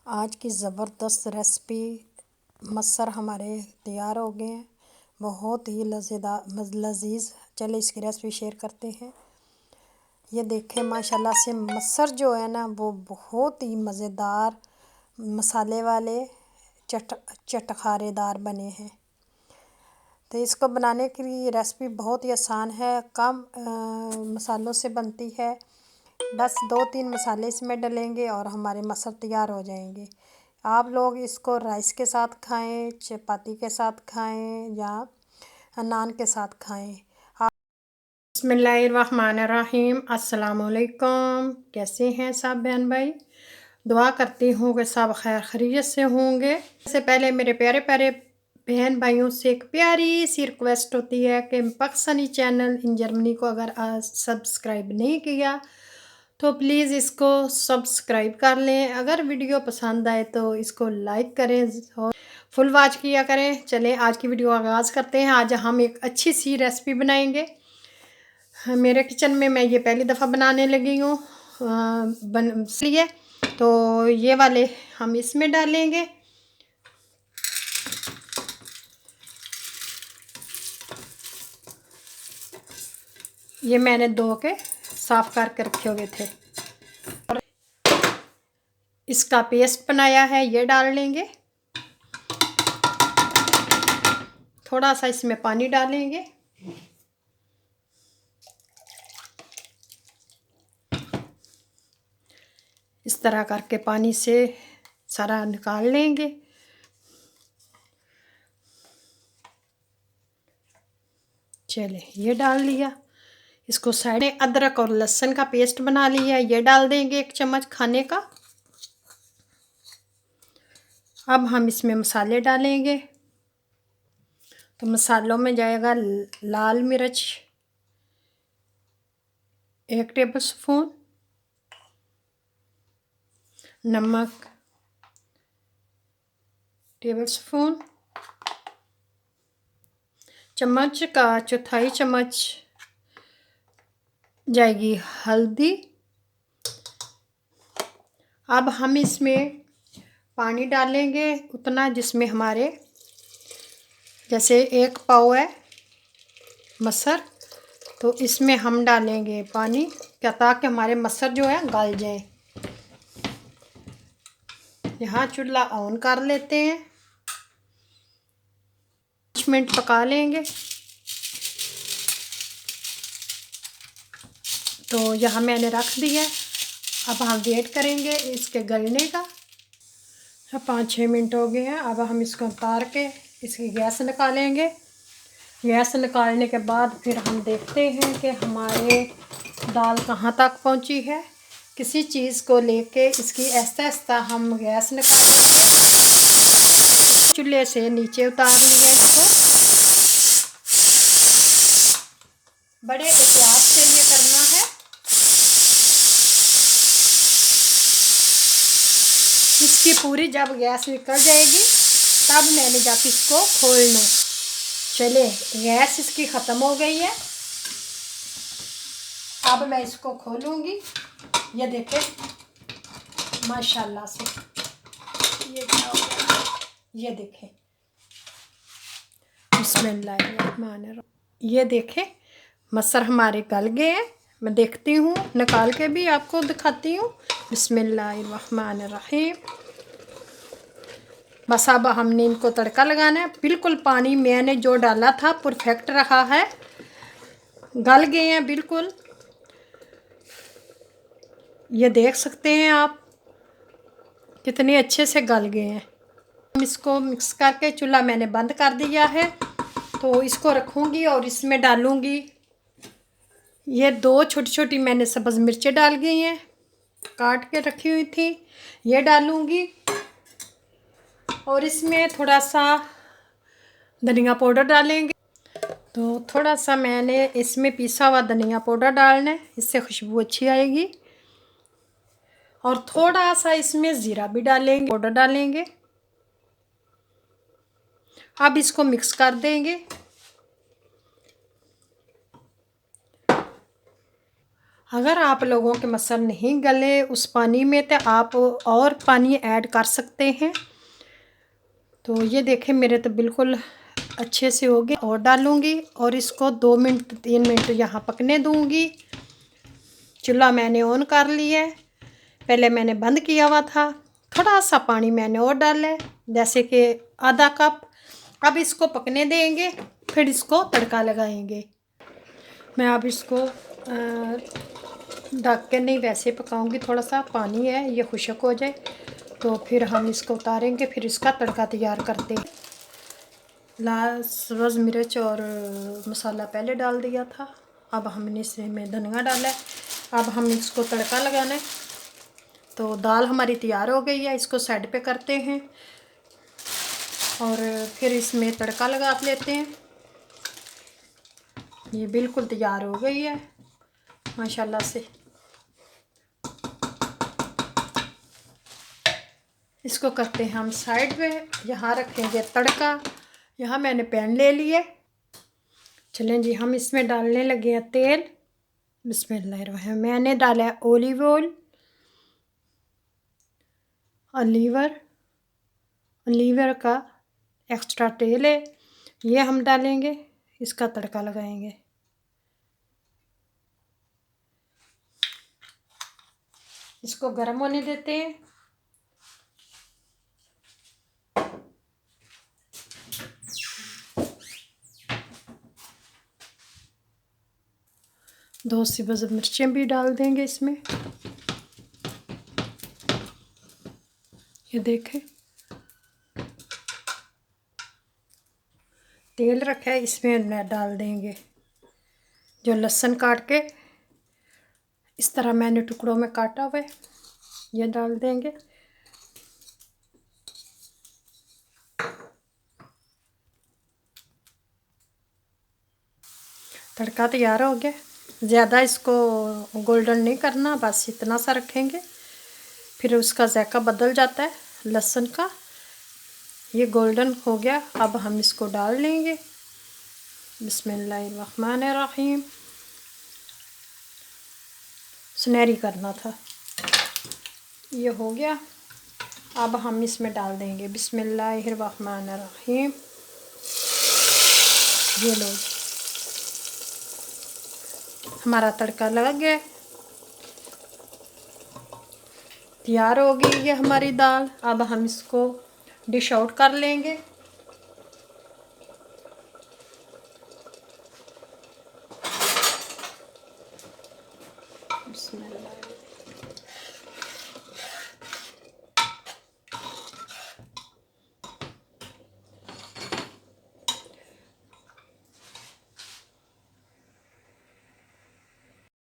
आज की ज़बरदस्त रेसिपी मसर हमारे तैयार हो गए हैं। बहुत ही लजीज। चले इसकी रेसिपी शेयर करते हैं। ये देखें माशाल्लाह से मसर जो है ना वो बहुत ही मज़ेदार मसाले वाले चटखारेदार बने हैं। तो इसको बनाने के लिए रेसिपी बहुत ही आसान है, कम मसालों से बनती है। बस 2-3 मसाले इसमें डलेंगे और हमारे मसर तैयार हो जाएंगे। आप लोग इसको राइस के साथ खाएं, चपाती के साथ खाएं या नान के साथ खाएं। बिस्मिल्लाहिर्रहमानिर्रहीम। अस्सलाम वालेकुम। कैसे हैं सब बहन भाई? दुआ करती हूँ कि सब खैर खैरियत से होंगे। इससे पहले मेरे प्यारे प्यारे बहन भाइयों से एक प्यारी सी रिक्वेस्ट होती है कि पाकिस्तानी चैनल इन जर्मनी को अगर सब्सक्राइब नहीं किया तो प्लीज़ इसको सब्सक्राइब कर लें। अगर वीडियो पसंद आए तो इसको लाइक करें और फुल वॉच किया करें। चलें आज की वीडियो आगाज़ करते हैं। आज हम एक अच्छी सी रेसिपी बनाएंगे। मेरे किचन में मैं ये पहली दफ़ा बनाने लगी हूँ इसलिए तो ये वाले हम इसमें डालेंगे। ये मैंने धो के साफ़ करके रखे हुए थे और इसका पेस्ट बनाया है, ये डाल लेंगे। थोड़ा सा इसमें पानी डालेंगे। इस तरह करके पानी से सारा निकाल लेंगे। चले ये डाल लिया। इसको साइड में अदरक और लहसुन का पेस्ट बना लिया, ये डाल देंगे 1 चम्मच खाने का। अब हम इसमें मसाले डालेंगे। तो मसालों में जाएगा लाल मिर्च 1 टेबल स्पून, नमक 1 टेबल स्पून, चम्मच का 1/4 चम्मच जाएगी हल्दी। अब हम इसमें पानी डालेंगे उतना जिसमें हमारे जैसे 1 पाव है मसर, तो इसमें हम डालेंगे पानी क्या ताकि हमारे मसर जो है गल जाए। यहाँ चूल्हा ऑन कर लेते हैं, 5 मिनट पका लेंगे। तो यहाँ मैंने रख दिया। अब हम वेट करेंगे इसके गलने का। 5-6 मिनट हो गए हैं। अब हम इसको उतार के इसकी गैस निकालेंगे। गैस निकालने के बाद फिर हम देखते हैं कि हमारे दाल कहाँ तक पहुँची है। किसी चीज़ को लेके इसकी ऐसा ऐसा हम गैस निकालेंगे। चूल्हे से नीचे उतार लिया इसको। बड़े एहतियात से ये करना है। इसकी पूरी जब गैस निकल जाएगी तब मैंने जब इसको खोलना। चले गैस इसकी ख़त्म हो गई है। अब मैं इसको खोलूँगी। ये देखें माशाल्लाह से ये क्या हो गया। ये देखें बिस्मिल्लाहिर्रहमानिर्रहीम। ये देखें मसर हमारे गल गए हैं। मैं देखती हूँ, निकाल के भी आपको दिखाती हूँ। बिस्मिल्लाहिर्रहमानिर्रहीम। बस अब हमने इनको तड़का लगाना है। बिल्कुल पानी मैंने जो डाला था परफेक्ट रहा है, गल गए हैं बिल्कुल। ये देख सकते हैं आप कितने अच्छे से गल गए हैं। हम इसको मिक्स करके चूल्हा मैंने बंद कर दिया है। तो इसको रखूँगी और इसमें डालूँगी ये 2 छोटी छोटी मैंने सब्ज़ मिर्चें डाल गई हैं, काट के रखी हुई थी, ये डालूँगी। और इसमें थोड़ा सा धनिया पाउडर डालेंगे। तो थोड़ा सा मैंने इसमें पिसा हुआ धनिया पाउडर डालना है, इससे खुशबू अच्छी आएगी। और थोड़ा सा इसमें ज़ीरा भी डालेंगे, पाउडर डालेंगे। अब इसको मिक्स कर देंगे। अगर आप लोगों के मसल नहीं गले उस पानी में तो आप और पानी ऐड कर सकते हैं। तो ये देखें मेरे तो बिल्कुल अच्छे से हो गए। और डालूँगी और इसको 2 मिनट 3 मिनट यहाँ पकने दूँगी। चूल्हा मैंने ऑन कर लिया है, पहले मैंने बंद किया हुआ था। थोड़ा सा पानी मैंने और डाला है, जैसे कि आधा कप। अब इसको पकने देंगे, फिर इसको तड़का लगाएंगे। मैं अब इसको ढक के नहीं वैसे पकाऊंगी, थोड़ा सा पानी है ये खुश्क हो जाए तो फिर हम इसको उतारेंगे, फिर इसका तड़का तैयार करते हैं। लाल सब्ज़ मिर्च और मसाला पहले डाल दिया था, अब हमने इसमें धनिया डाला है। अब हम इसको तड़का लगाना है। तो दाल हमारी तैयार हो गई है, इसको साइड पे करते हैं और फिर इसमें तड़का लगा लेते हैं। ये बिल्कुल तैयार हो गई है माशाल्लाह से। इसको करते हैं हम साइड पे। यहाँ रखेंगे तड़का। यहाँ मैंने पैन ले लिया। चलें जी, हम इसमें डालने लगे हैं तेल। बिस्मिल्लाहिर्रहमानिर्रहीम। मैंने डाला है ऑलिव ऑयल, लीवर का एक्स्ट्रा तेल है, ये हम डालेंगे। इसका तड़का लगाएंगे। इसको गर्म होने देते हैं। दो सी बस मिर्चें भी डाल देंगे इसमें। ये देखें तेल रखा है, इसमें डाल देंगे जो लहसुन काट के इस तरह मैंने टुकड़ों में काटा हुआ है, ये डाल देंगे। तड़का तैयार हो गया। ज़्यादा इसको गोल्डन नहीं करना, बस इतना सा रखेंगे, फिर उसका जायका बदल जाता है लहसुन का। ये गोल्डन हो गया, अब हम इसको डाल लेंगे। बिस्मिल्लाहिर्रहमानिर्रहीम। सुनहरी करना था। ये हो गया, अब हम इसमें डाल देंगे बिस्मिल्लाहिर्रहमानिर्रहीम। ये लो हमारा तड़का लग गया, तैयार हो गई ये हमारी दाल। अब हम इसको डिश आउट कर लेंगे।